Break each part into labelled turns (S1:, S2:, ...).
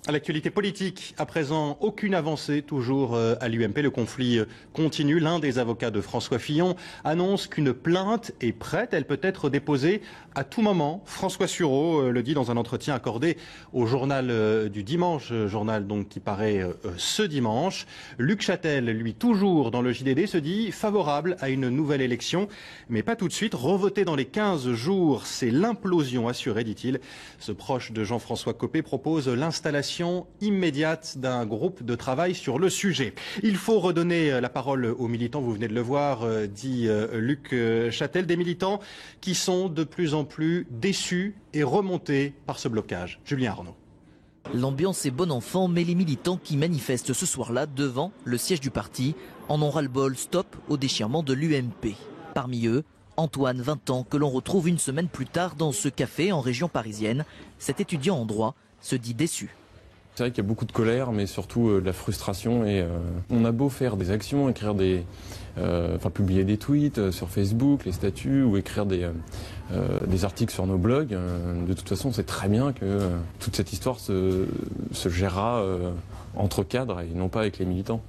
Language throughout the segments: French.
S1: À l'actualité politique, à présent, aucune avancée toujours à l'UMP. Le conflit continue. L'un des avocats de François Fillon annonce qu'une plainte est prête. Elle peut être déposée à tout moment. François Sureau le dit dans un entretien accordé au journal du dimanche, journal donc qui paraît ce dimanche. Luc Châtel, lui toujours dans le JDD, se dit favorable à une nouvelle élection, mais pas tout de suite. Revoter dans les 15 jours, c'est l'implosion assurée, dit-il. Ce proche de Jean-François Copé propose l'installation immédiate d'un groupe de travail sur le sujet. Il faut redonner la parole aux militants, vous venez de le voir, dit Luc Châtel, des militants qui sont de plus en plus déçus et remontés par ce blocage. Julien Arnaud.
S2: L'ambiance est bon enfant, mais les militants qui manifestent ce soir-là devant le siège du parti en ont ras-le-bol. Stop au déchirement de l'UMP. Parmi eux, Antoine, 20 ans, que l'on retrouve une semaine plus tard dans ce café en région parisienne. Cet étudiant en droit se dit déçu.
S3: C'est vrai qu'il y a beaucoup de colère, mais surtout de la frustration. Et on a beau faire des actions, écrire publier des tweets sur Facebook, les statuts, ou écrire des articles sur nos blogs. De toute façon, on sait très bien que toute cette histoire se gérera entre cadres et non pas avec les militants.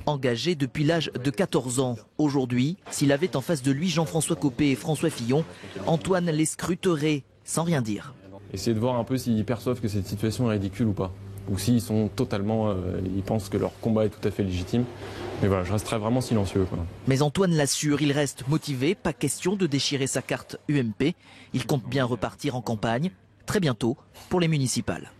S2: Engagé depuis l'âge de 14 ans. Aujourd'hui, s'il avait en face de lui Jean-François Copé et François Fillon, Antoine les scruterait sans rien dire.
S3: Essayez de voir un peu s'ils perçoivent que cette situation est ridicule ou pas. Ou s'ils sont totalement, ils pensent que leur combat est tout à fait légitime. Mais voilà, je resterai vraiment silencieux, quoi.
S2: Mais Antoine l'assure, il reste motivé, pas question de déchirer sa carte UMP. Il compte bien repartir en campagne, très bientôt, pour les municipales.